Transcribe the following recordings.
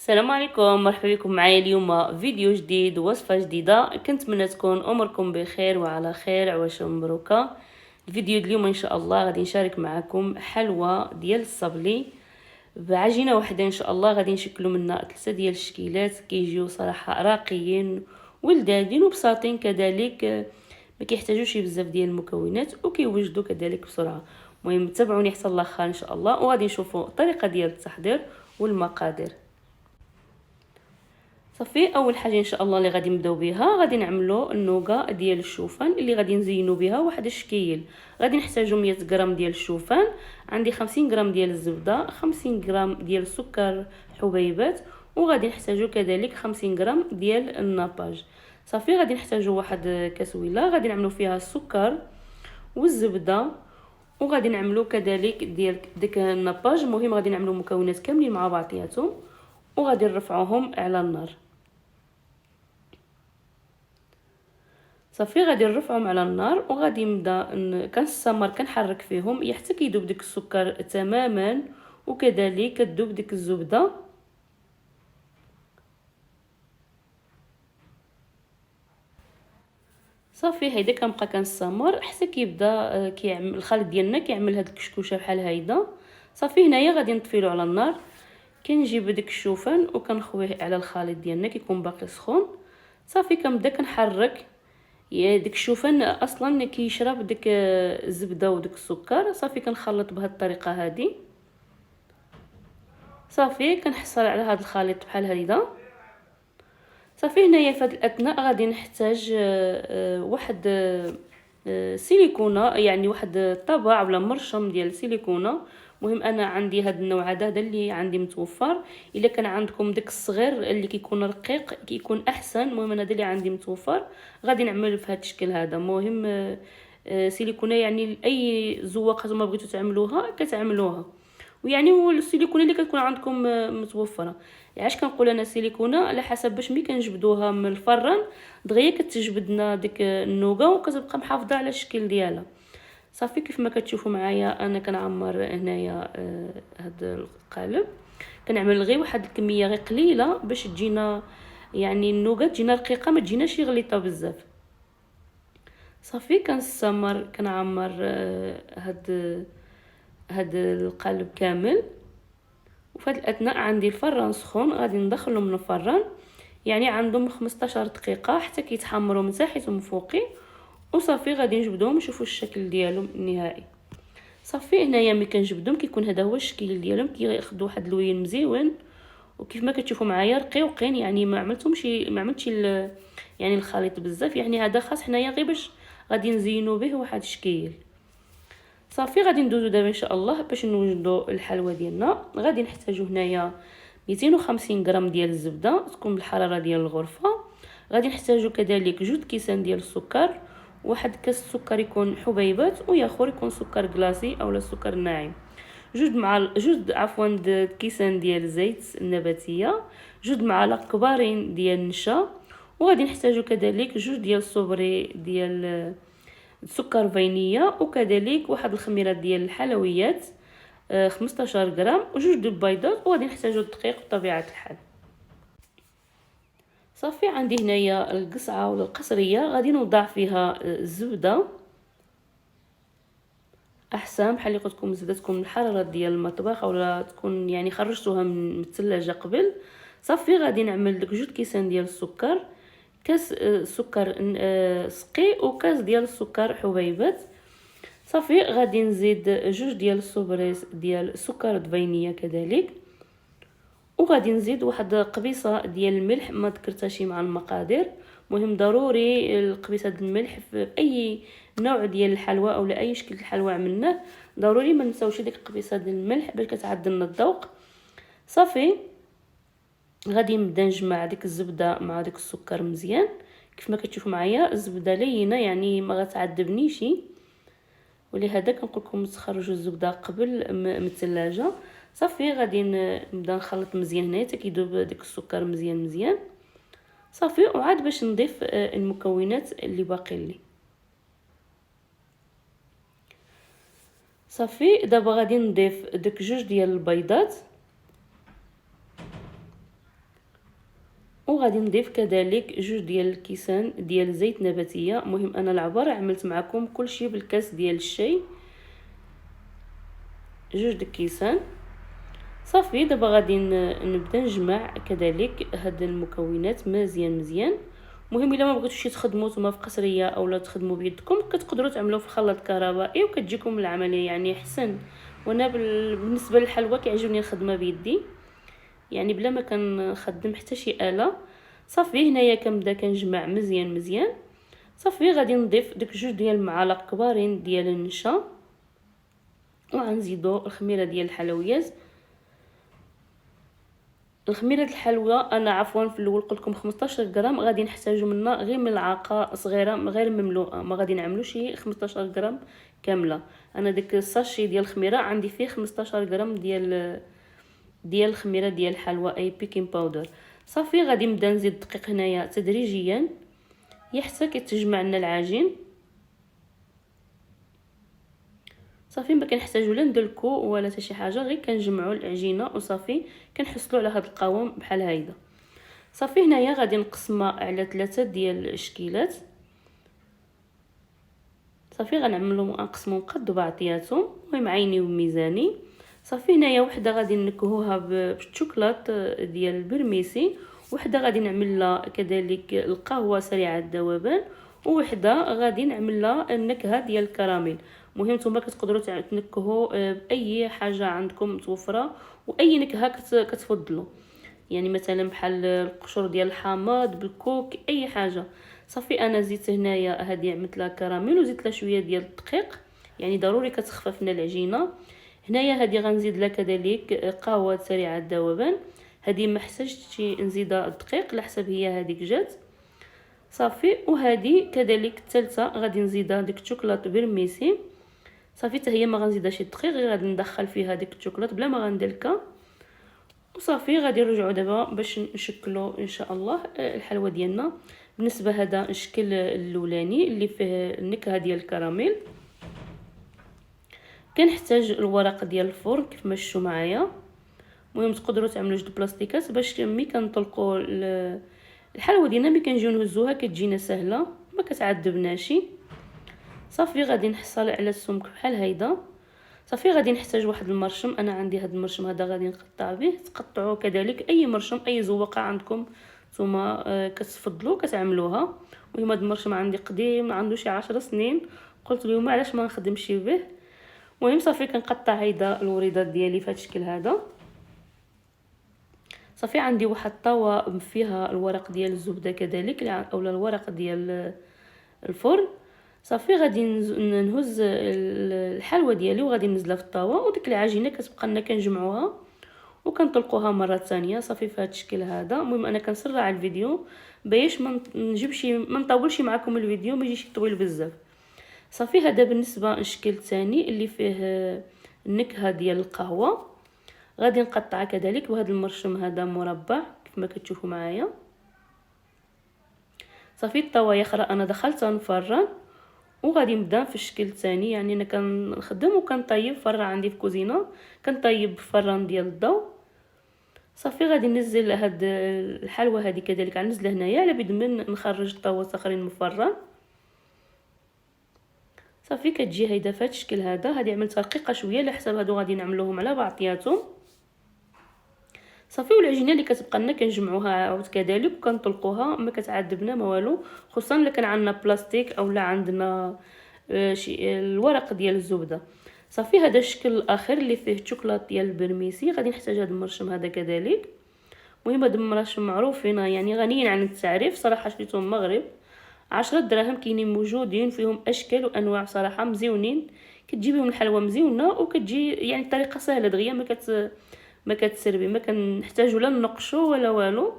السلام عليكم، مرحبا بكم معايا اليوم فيديو جديد ووصفة جديدة. كنتمنى تكون اموركم بخير وعلى خير عواش مبروكة. الفيديو اليوم ان شاء الله غادي نشارك معكم حلوى ديال الصبلي بعجينه واحده. ان شاء الله غادي نشكلوا منها 3 الشكيلات كيجيو صراحه راقيين ولذاذين وبساطين كذلك، ما كيحتاجوش بزاف ديال المكونات وكيوجدوا كذلك بسرعه. المهم تابعوني حتى الاخر ان شاء الله وغادي نشوفوا الطريقه ديال التحضير والمقادير. صافي، اول حاجه ان شاء الله اللي غادي نبداو بها غادي نعملوا النوغا ديال الشوفان اللي غادي نزينوا بها واحد الشكيل. غادي نحتاجوا 100 غرام ديال الشوفان، عندي 50 غرام ديال الزبده، 50 غرام ديال السكر حبيبات، وغادي نحتاجوا كذلك 50 غرام ديال الناباج. صافي، غادي نحتاجوا واحد كاسويله غادي نعملوا فيها السكر والزبده، وغادي نعملوا كذلك ديال ديك الناباج. المهم غادي نعملوا مكونات كاملين مع بعضياتهم وغادي نرفعوهم على النار. صافي، غادي نرفعهم على النار وغادي نبدا كنستمر كنحرك فيهم حتى كيذوب داك السكر تماما وكذلك كتذوب ديك الزبده. صافي، هيدا كنبقى كنستمر حتى كيبدا كيعمل الخليط ديالنا كيعمل هاد الكشكوشه بحال هيدا. صافي، هنايا غادي نطفيلو على النار، كنجيب داك الشوفان وكنخويه على الخليط ديالنا كيكون باقي سخون. صافي، كنبدا كنحرك داك الشوفان اصلا كيشرب داك الزبده وداك السكر. صافي، كنخلط بهذه الطريقه هذه. صافي، كنحصل على هذا الخليط بحال هكذا. صافي، هنايا في هذا الاثناء غادي نحتاج واحد سيليكونه، يعني واحد الطبق ولا مرشم ديال السيليكونه. مهم انا عندي هذا النوع هذا اللي عندي متوفر. الا كان عندكم داك الصغير اللي كيكون رقيق كيكون احسن. المهم انا هذا اللي عندي متوفر غادي نعمل في هذا الشكل هذا. مهم سيليكونه يعني اي زواقه ما بغيتو تعملوها كتعملوها، ويعني هو السيليكونه اللي كتكون عندكم متوفره. علاش كنقول انا سيليكونه؟ على حسب باش ملي كنجبدوها من الفران دغيا كتجبدنا ديك النوغا وكتبقى محافظه على الشكل ديالها. صافي، كيف ما كتشوفوا معايا انا كنعمر هنايا هذا القالب. كنعمل غير واحد الكميه غير قليله باش تجينا يعني النوغا تجينا رقيقه ما تجيناش غليظه بزاف. صافي، كنستمر كنعمر هاد القالب كامل. وفي هاد الاثناء عندي الفران سخون غادي ندخلهم من الفران، يعني عندهم 15 دقيقه حتى كيتحمروا من تحت ومن فوقي. وصافي غادي نجبدهم نشوفوا الشكل ديالهم النهائي. صافي، هنايا ملي كنجبدهم كيكون هذا هو الشكل ديالهم، كياخذوا واحد اللون مزيون. وكيف ما كتشوفوا معايا رقيقين، يعني ما عملتش يعني الخليط بزاف. يعني هذا خاص حنايا غير باش غادي نزينوا به واحد الشكل. صافي، غادي ندوزو دابا ان شاء الله باش نوجدوا الحلوى ديالنا. غادي نحتاجو هنايا 250 غرام ديال الزبده تكون بالحراره ديال الغرفه. غادي نحتاجو كذلك 2 كيسان ديال السكر، واحد كاس السكر يكون حبيبات ويا اخر يكون سكر كلاصي اولا سكر ناعم. د كيسان ديال الزيت النباتيه، 2 معالق كبارين ديال النشا. وغادي نحتاجو كذلك 2 ديال الصوبري ديال سكر فانيليا، وكذلك واحد الخميره ديال الحلويات 15 غرام و2 د البيضات. وغادي نحتاجو الدقيق بطبيعه الحال. صافي، عندي هنايا القصعه ولا القصريه غادي نوضع فيها الزبده احسن بحال اللي قلت لكم الزبده تكون من الحراره ديال المطبخ ولا تكون يعني خرجتوها من الثلاجه قبل. صافي، غادي نعمل ديك 2 كيسان ديال السكر، كاس سكر سقي وكاس ديال السكر حبيبات. صافي، غادي نزيد 2 ديال الصوبريس ديال السكر فانيليا كذلك. وغادي نزيد واحد قبيصه ديال الملح ما ذكرتهاش مع المقادير. مهم ضروري القبيصه ديال الملح في اي نوع ديال الحلوى او لاي شكل الحلوى عملناه، ضروري ما نساوش ديك القبيصه ديال الملح باش كتعدلنا الذوق. صافي، غادي نبدا نجمع ديك الزبده مع ديك السكر مزيان. كيف ما كتشوفوا معايا الزبده لينه يعني ما غتعذبنيش، ولهذا كنقول لكم تخرجوا الزبده قبل من الثلاجه. صافي، غادي نبدا نخلط مزيان هنا حتى كيذوب ديك السكر مزيان. صافي، وعاد باش نضيف المكونات اللي باقي لي. صافي، دابا غادي نضيف داك 2 ديال البيضات. وغادي نضيف كذلك جوج ديال الكيسان ديال زيت نباتيه. مهم انا العباره عملت معكم كلشي بالكاس ديال الشاي، جوج د الكيسان. صافي دابا غادي نبدا نجمع كذلك هاد المكونات مزيان. مهم الا ما بغيتوش تخدموا نتوما في قصريه اولا تخدموا بيدكم، كتقدروا تعملوا في خلاط كهربائي وكتجيكم العمليه يعني احسن. وانا بالنسبه للحلوى كيعجبني الخدمه بيدي، يعني بلا ما كنخدم حتى شي آلة. صافي هنايا كنبدا كنجمع مزيان. صافي غادي نضيف ديك جوج ديال المعالق كبارين ديال النشا، وغنزيدو الخميره ديال الحلويات. الخميره الحلوى انا عفوا في الاول قلت لكم 15 غرام، غادي نحتاجو منها غير ملعقه صغيره غير مملوءه، ما غادي نعملو شي 15 غرام كامله. انا ديك الساشي ديال الخميره عندي فيه 15 غرام ديال الخميره ديال الحلوى اي بيكين باودر. صافي غادي نبدا نزيد الدقيق هنايا تدريجيا حتى كتجمع لنا العجين. صافي ما كنحتاجو لا ندلكو ولا حتى شي حاجه، غير كنجمعوا العجينه وصافي كنحصلوا على هذا القوام بحال هيدا. صافي هنايا غادي نقسمها على 3 ديال الشكيلات. صافي نقسمهم قد بعضياتهم، المهم عيني وميزاني. صافي هنايا وحده غادي نكهوها بالشوكولات ديال البرميسي، وحده غادي نعمل لها كذلك القهوه سريعه الذوبان، وحده غادي نعمل لها النكهه ديال الكراميل. مهم نتوما كتقدروا تنكهوا باي حاجه عندكم متوفره واي نكهه كتفضلوا، يعني مثلا بحال القشور ديال الحامض بالكوك اي حاجه. صافي انا زدت هنايا هذه عملت لها كراميل وزدت لها شويه ديال الدقيق، يعني ضروري كتخفف لنا العجينه. هنايا هذه غنزيد لها كذلك قهوه سريعه الذوبان، هذه ما احتاجتش نزيدها الدقيق على حسب هي هذيك جات. صافي وهذه كذلك الثالثه غادي نزيدها ديك الشوكولاط برميسي. صافي حتى هي ما غنزيدهاش الدقيق، غير غادي ندخل فيها ديك الشوكولاط بلا ما غندلكها. وصافي غادي نرجعوا دابا باش نشكلوا ان شاء الله الحلوى ديالنا. بالنسبه هذا الشكل الاولاني اللي فيه النكهه ديال الكراميل، كنحتاج الورق ديال الفرن كيف ما شفتوا معايا. المهم تقدروا تعملوا جوج بلاستيكات باش ملي كنطلقوا الحلوى ديالنا ملي كنجيو نهزوها كتجينا سهله ما كتعذبناش. صافي غادي نحصل على السمك بحال هيدا. صافي غادي نحتاج واحد المرشم، انا عندي هذا المرشم هذا غادي نقطع به. تقطعوا كذلك اي مرشم اي زوقه عندكم نتوما كتفضلوا كتعملوها. المهم هذا المرشم عندي قديم عنده شي 10 سنين، قلت اليوم علاش ما نخدمش به. المهم صافي كنقطع هيدا الوريدات ديالي في هذا الشكل هذا. صافي عندي واحد الطاوه فيها الورق ديال الزبده كذلك اولا الورق ديال الفرن. صافي غادي نهز الحلوى ديالي وغادي ننزلها في الطاوه، وديك العجينه كتبقى لنا كنجمعوها وكنطلقوها مره ثانيه. صافي في هذا الشكل هذا. المهم انا كنسرع الفيديو باش ما نجيبش ما نطولش معكم الفيديو ما يجيش طويل بزاف. صافي هذا بالنسبه للشكل الثاني اللي فيه النكهه ديال القهوه. غادي نقطعها كذلك بهذا المرشم هذا مربع كيف ما كتشوفوا معايا. صافي الطاوه اخرى انا دخلتها نفرن، وغادي نبدا في الشكل الثاني. يعني انا كنخدم وكنطيب فران عندي في الكوزينه، كنطيب فران ديال الضوء. صافي غادي ننزل هاد الحلوى هذه كذلك غنزلها هنايا على بيد من نخرج الطاوات اخرين من الفران. صافي كتجي هيدا في هاد الشكل هذا. هذه عملتها رقيقه شويه على حسب هادو غادي نعملوهم على بعضياتهم. صافي والعجينه اللي كتبقى لنا كنجمعوها عاود كذلك وكنطلقوها ما كتعذبنا ما والو، خصوصا الا كان عندنا بلاستيك اولا عندنا شي الورق ديال الزبده. صافي هذا الشكل الاخر اللي فيه الشوكولات ديال البرميسي غادي نحتاج هذا المرشم هذا كذلك. المهم هذا المرشم معروفين يعني غنيين عن التعريف صراحه، شريتهم المغرب 10 دراهم، كاينين موجودين فيهم اشكال وانواع صراحه مزيونين. كتجي بهم الحلوى مزيونه وكتجي يعني الطريقه سهله دغيا ما كتسربي، ما كنحتاجوا لا نقشوا ولا والو.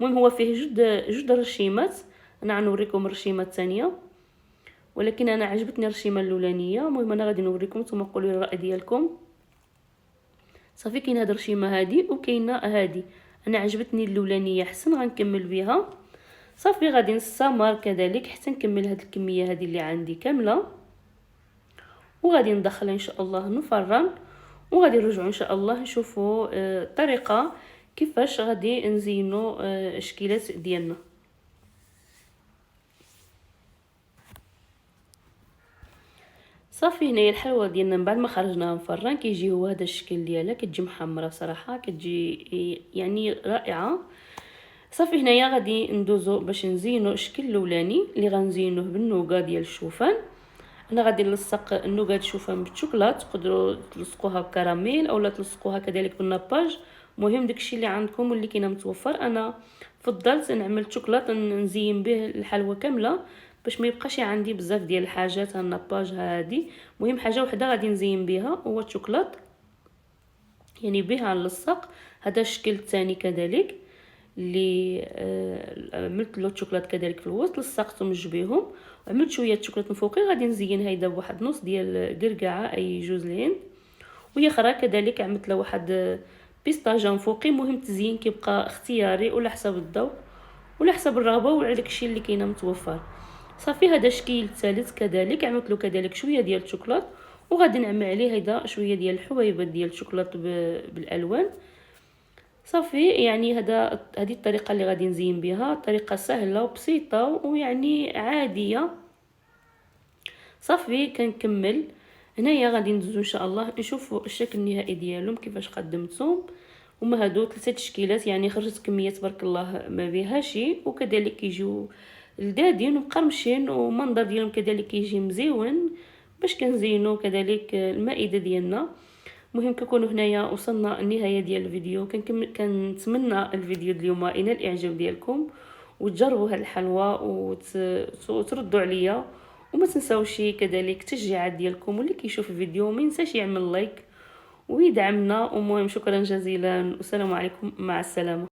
المهم هو فيه جوج رشيمات، انا غنوريكم الرشيمه الثانيه ولكن انا عجبتني الرشيمه الاولانيه. المهم انا غادي نوريكم نتوما قولوا لي الراي ديالكم. صافي كاين هاد الرشيمه هادي وكاينه هادي، انا عجبتني الاولانيه حسن غنكمل بها. صافي غادي نستمر كذلك حتى نكمل هاد الكميه هذه اللي عندي كامله، وغادي ندخلها ان شاء الله نفرن، وغادي نرجعوا ان شاء الله نشوفوا الطريقه كيفاش غادي نزينو الشكيلات ديالنا. صافي هنايا الحلوى ديالنا من بعد ما خرجناها من الفران كيجي هو هذا الشكل ديالها، كتجي محمره صراحه، كتجي يعني رائعه. صافي هنايا غادي ندوزو باش نزينو الشكل الاولاني اللي غنزينوه بالنوغا ديال الشوفان. انا غادي نلصق النوغا الشوفان بالشوكولات، تقدروا تلصقوها بكراميل اولا تلصقوها كذلك بالناباج، المهم داكشي اللي عندكم واللي كاين متوفر. انا فضلت نعمل شوكولاته نزين به الحلوى كامله باش ما يبقاش عندي بزاف ديال الحاجات. الناباج هادي مهم حاجه وحده غادي نزين بها هو الشوكولات، يعني بها نلصق. هذا الشكل الثاني كذلك اللي عملت له الشوكولات كذلك في الوسط، لصقته من جبيهم وعملت شويه الشوكولات من فوقي. غادي نزين هيدا بواحد نص ديال قرقعه اي جوز الهند، وهي اخرى كذلك عملت له واحد بيستاجه من فوقي. مهم التزيين كيبقى اختياري ولا حسب الذوق ولا حسب الرغبه ولا داكشي اللي كاين متوفر. صافي هذا الشكل الثالث كذلك عملت له كذلك شويه ديال الشوكولات، وغادي نعمل عليه هيدا شويه ديال الحبيبات ديال الشوكولات بالالوان. صافي يعني هذه الطريقه اللي غادي نزين بها، طريقه سهله وبسيطه ويعني عاديه. صافي كنكمل هنايا غادي ندوزو ان شاء الله نشوفوا الشكل النهائي ديالهم كيفاش قدمتهم. هما هادو 3 تشكيلات، يعني خرجت كميه تبارك الله ما بها شي، وكذلك كيجيو لذاذين ومقرمشين ومنظر ديالهم كذلك كيجي مزيون باش كنزينوا كذلك المائده ديالنا. مهم كنكونوا هنايا وصلنا النهايه ديال الفيديو. كنتمنى الفيديو اليوم ينال الاعجاب ديالكم وتجربوا هذه الحلوى وتردوا عليا، وما تنساوش كذلك التشجيعات ديالكم، واللي كيشوف الفيديو ما ينساش يعمل لايك ويدعمنا. ومهم شكرا جزيلا والسلام عليكم، مع السلامه.